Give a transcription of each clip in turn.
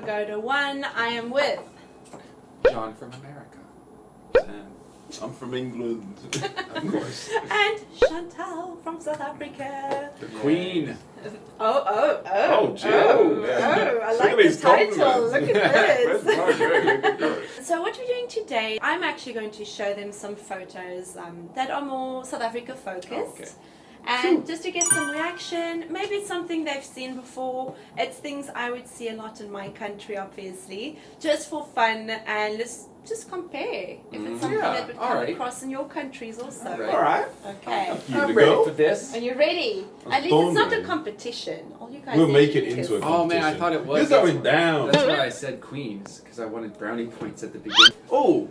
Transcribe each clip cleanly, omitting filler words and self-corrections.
Pagoda 1. I am with John from America. And I'm from England. Of course. and Chantelle from South Africa. The Queen. Oh, gee. I Look like at the these title. compliments. Look at this. Good. So what we're doing today, I'm actually going to show them some photos that are more South Africa focused. Oh, okay. And just to get some reaction, maybe it's something they've seen before. It's things I would see a lot in my country, obviously, just for fun, and let's just compare if it's something that would come across in your countries also. All right. Okay. I'm ready for this. Are you ready? At least it's not a competition. All you guys We'll need make to it do into is- a competition. Oh man, I thought it was. You're going down. That's why I said Queens, because I wanted brownie points at the beginning. Oh,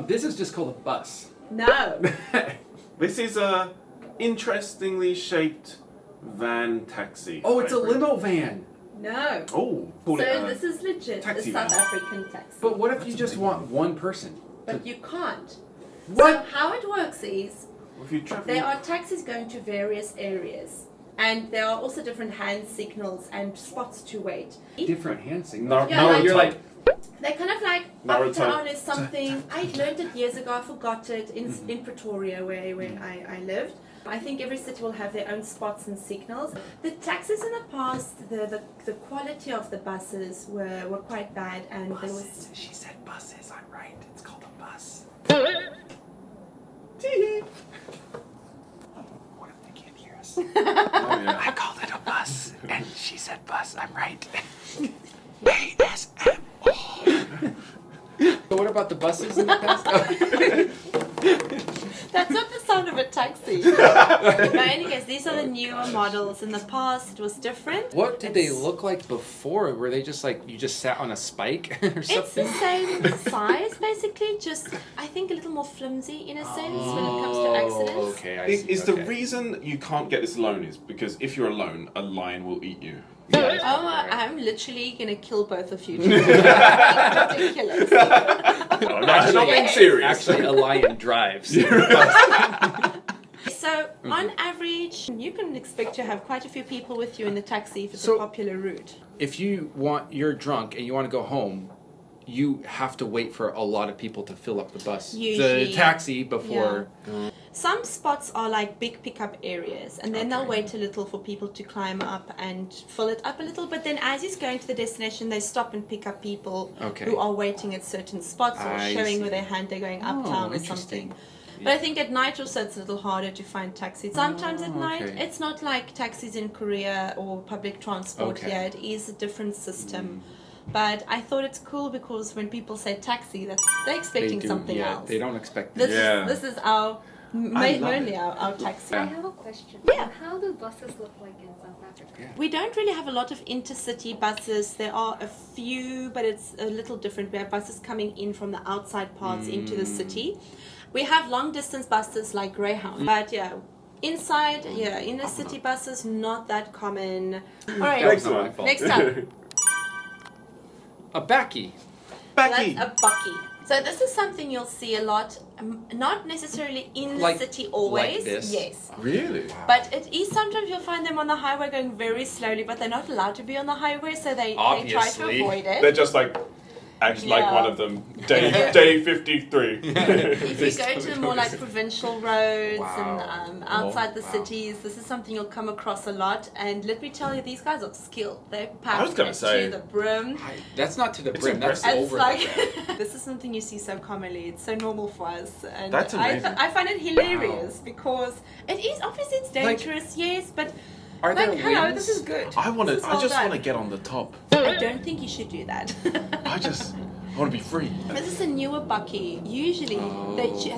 This is just called a bus. No. this is a interestingly shaped van taxi. Oh, it's a hybrid. limo van. No. Oh, So call it a this is legit, the taxi South van. African taxi. But what if That's you a just big want one. one person? But you can't. What? So how it works is If you travel, there are taxis going to various areas, and there are also different hand signals and spots to wait. Different hand signals. Yeah, like- you're like, They're kind of like Naruto. uptown is something. I learned it years ago. I forgot it in Pretoria where I lived. I think every city will have their own spots and signals. The taxis in the past, the quality of the buses were quite bad, and there was. She said buses. I'm right. It's called a bus. What if they can't hear us? oh, yeah. I called it a bus, and she said bus. I'm right. ASM. So what about the buses in the past? That's not the sound of a taxi. But any case, these are the newer models. In the past, it was different. What did they It's- look like before? Were they just like you just sat on a spike or It's the something? same size, basically, just I think a little more flimsy in a sense when it comes to accidents. Okay, I Is, see. is okay. the reason you can't get this loan is because if you're alone, a lion will eat you. Yeah. Oh, I'm literally gonna kill both of you. Ridiculous. No, not being serious. Actually, a lion drives. So, on average, you can expect to have quite a few people with you in the taxi if it's So- a popular route. If you're drunk and you want to go home, you have to wait for a lot of people to fill up the bus. Usually, the taxi before. Some spots are like big pickup areas, and then they'll Okay. wait a little for people to climb up and fill it up a little. But then, as he's going to the destination, they stop and pick up people Okay. who are waiting at certain spots or I showing see. with their hand they're going Oh, uptown or interesting. something. But I think at night also it's a little harder to find taxis. Sometimes at night, okay. it's not like taxis in Korea or public transport Okay. here. It is a different system. But I thought it's cool because when people say taxi, they're expecting something else. They don't expect This this. Yeah. is our love mainly it. our taxi. I have a question. Yeah. How do buses look like in South Africa? Yeah. We don't really have a lot of intercity buses. There are a few, but it's a little different. We have buses coming in from the outside parts into the city. We have long distance buses like Greyhound. But yeah, inside, inner city buses, not that common. All right, That was Next not my one. fault. next up. A Backie. Becky. That's a Bucky. So this is something you'll see a lot, not necessarily in the Like- city always. like this? Yes. Really? But it is sometimes you'll find them on the highway going very slowly, but they're not allowed to be on the highway, so they try to Obviously. avoid They're it. just like, actually like Yeah. one of them. Day 53. If you go to the more like provincial roads Wow. and outside the wow. cities, this is something you'll come across a lot. And let me tell you, these guys are skilled. They're packed I was gonna say- to the brim. That's not to the It's brim. That's impressive. It's over like the brim. this is something you see so commonly. It's so normal for us, and That's amazing. I find it hilarious because it is obviously it's dangerous, yes, but Are there like hello, wings? this is good. I This is well just done. want to get on the top. I don't think you should do that. I want to be free. This is a newer Bucky. Usually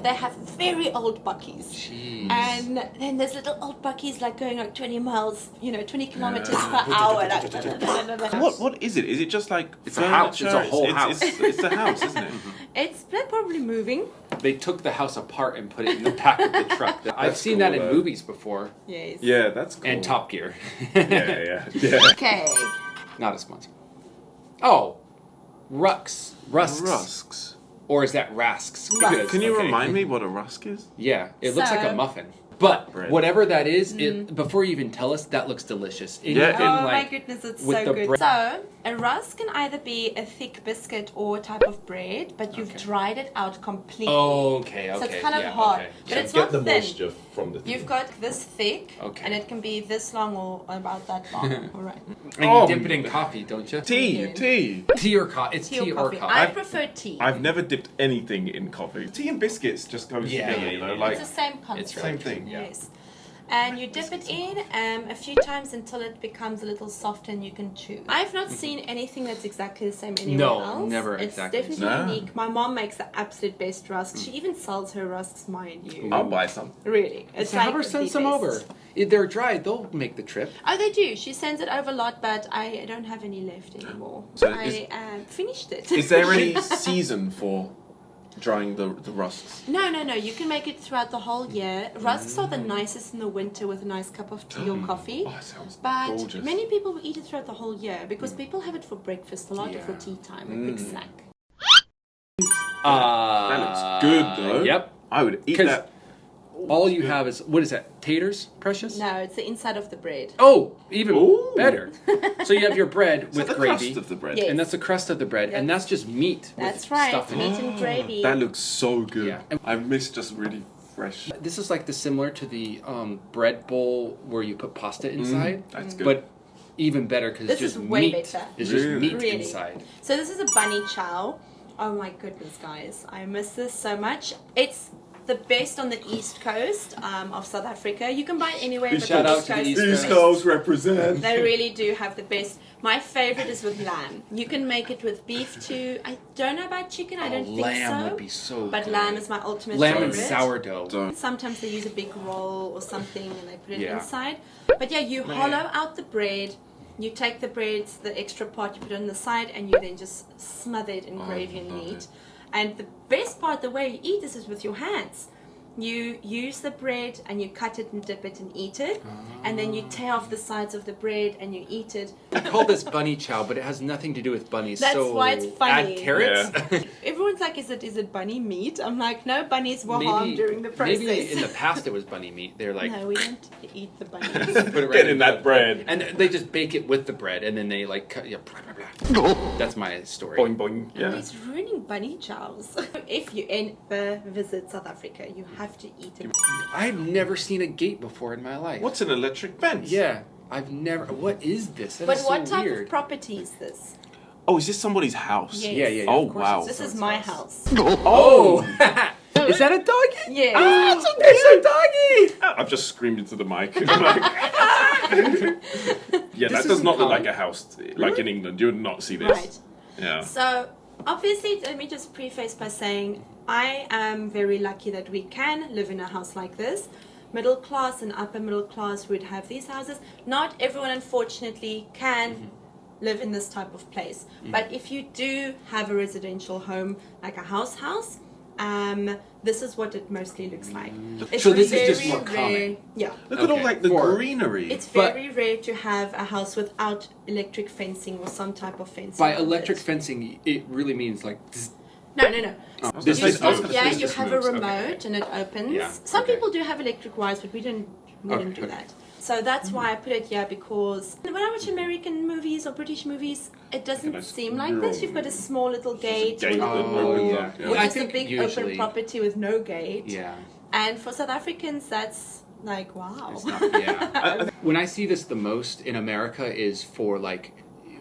they have very old Buckies. Jeez. And then there's little old Buckies like going like 20 miles, 20 kilometers per hour. Like, What is it? Is it just like It's a house. It's a furniture? whole house. It's a house, isn't it? they're probably moving. They took the house apart and put it in the back of the truck. I've seen that cool, in though. movies before. Yes. Yeah, that's cool. And Top Gear. Yeah. Okay. Not a sponsor. Oh, Rusks. Rusks. Or is that Rasks? Rusks. Can you Okay. remind me what a rusk is? Yeah, it looks like So- a muffin. But bread. whatever that is, before you even tell us, that looks delicious. Yeah. Anything Oh my like goodness, it's with so the good. bread- So, a rusk can either be a thick biscuit or a type of bread, but you've dried it out completely. Okay, okay. So it's kind of yeah, hard, okay. but it's Get not the thin. moisture from the You've got this thick, Okay. and it can be this long or about that long. All right. And Oh, you dip it in coffee, don't you? Tea. Tea or coffee. It's tea or coffee. I prefer tea. I've never dipped anything in coffee. Tea and biscuits just goes Yeah, together, yeah, you know, yeah. like It's the same concept. It's same thing. Yeah. Yes. And you dip it in a few times until it becomes a little soft and you can chew. I've not seen anything that's exactly the same anywhere No, else. never It's exactly the definitely same. unique. My mom makes the absolute best rusks. She even sells her rusks, mind you. I'll buy some. Really. It's So like have her send the some best. over. If they're dry, they'll make the trip. Oh, they do. She sends it over a lot, but I don't have any left anymore. So I finished it. Is there any season for drying the rusks? No. You can make it throughout the whole year. Rusks are the nicest in the winter with a nice cup of tea or coffee. Oh, it sounds But gorgeous. many people will eat it throughout the whole year because people have it for breakfast a lot or for Yeah. tea time, a quick snack. That looks good though. Yep. I would eat 'Cause that. All you have is, what is that, taters, Precious? No, it's the inside of the bread. Oh, even Ooh. better. So you have your bread Is that with the gravy. crust of the bread? Yes. And that's the crust of the bread. And Yes. that's just meat That's with right, stuff in meat it. and gravy. That looks so good. Yeah. I miss just really fresh. This is like the similar to the bread bowl where you put pasta inside. That's good. But even better because it's This just is way meat. better. It's just Really? meat Really. inside. So this is a bunny chow. Oh my goodness, guys. I miss this so much. It's the best on the east coast of South Africa. You can buy it anywhere but Shout the out east to the coast. East These Coast. girls represent. They really do have the best. My favorite is with lamb. You can make it with beef too. I don't know about chicken. I don't think lamb so. would be so But good. lamb is my ultimate Lamb favorite. and sourdough. Don't. Sometimes they use a big roll or something and they put it Yeah. inside. But yeah, you hollow out the bread. You take the bread, the extra part, you put it on the side, and you then just smother it in gravy and love meat. it. And the best part, the way you eat this is with your hands. You use the bread and you cut it and dip it and eat it, and then you tear off the sides of the bread and you eat it. I call this bunny chow, but it has nothing to do with bunnies. That's so why it's funny. Add carrots. Everyone's like, is it bunny meat? I'm like, no, bunnies were harmed during the process. Maybe in the past it was bunny meat. They're like, No, we don't eat the bunnies. put it right Get in that bread. And they just bake it with the bread, and then they like cut. Yeah, blah, blah, blah. That's my story. Boing boing. Yeah. He's ruining bunny chows. If you ever visit South Africa, you have to eat it. I've never seen a gate before in my life. What's an electric fence? Yeah, I've never. What is this? That But is what so type weird. of property is this? Oh, is this somebody's house? Yes. Yeah. Oh, of course wow. it's This is someone's my house. house. Oh, is that a doggy? Yes. Ah, it's a doggy. I've just screamed into the mic. Yeah, that This does is not look common. like a house. Like in England, you would not see this. Right. Yeah. So, obviously, let me just preface by saying I am very lucky that we can live in a house like this. Middle class and upper middle class would have these houses. Not everyone, unfortunately, can live in this type of place. But if you do have a residential home, like a house, this is what it mostly looks like. It's So this is just very more common. rare. Yeah. Look at all Okay, like the for- greenery. It's But- very rare to have a house without electric fencing or some type of fencing. By around electric it. fencing, it really means like. zzz. No. This You is stop- open. yeah, This you just have moves, a okay. remote and it opens. Yeah, Some okay. people do have electric wires, but we didn't do Okay. that. So that's why I put it here, because when I watch American movies or British movies, it doesn't nice seem like this. You've got a small little gate, gate or, that little, opens or up, yeah. or I just a think big usually- open property with no gate. Yeah. And for South Africans, that's like, wow. It's not, yeah. When I see this the most in America is for like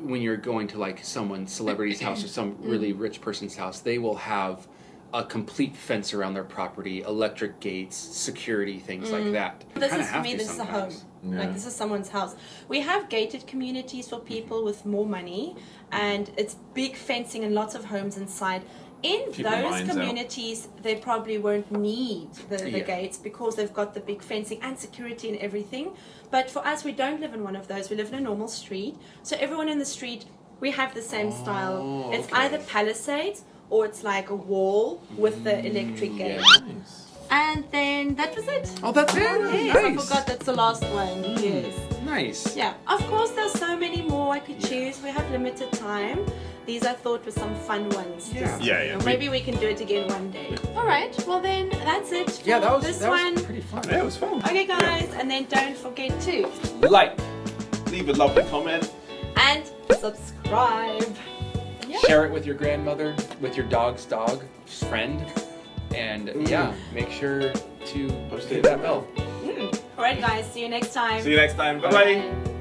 when you're going to like someone's celebrity's house or some really rich person's house, they will have a complete fence around their property, electric gates, security, things like that. You This kinda is for have me, to this is a home. sometimes. Yeah. Like, this is someone's house. We have gated communities for people with more money, and it's big fencing and lots of homes inside. In Keep your those minds out. communities, they probably won't need the Yeah. gates because they've got the big fencing and security and everything. But for us, we don't live in one of those. We live in a normal street. So everyone in the street, we have the same style. It's okay. either palisades or it's like a wall with the electric gate. Nice. And then that was it. Oh, that's it. Yes, I Nice. forgot that's the last one. Yes. Nice. Yeah. Of course, there's so many more I could choose. We have limited time. these I thought were some fun ones. Yeah. Yeah. Maybe we can do it again one day. All right. Well then, that's it. For Yeah, that this was one. pretty fun. Yeah, it was fun. Okay, guys, and then don't forget to Like, leave a lovely comment. and subscribe. Yeah. Share it with your grandmother, with your dog's dog friend, and yeah, make sure to Post hit it. that bell. All right, guys. See you next time. See you next time. Bye bye. Bye.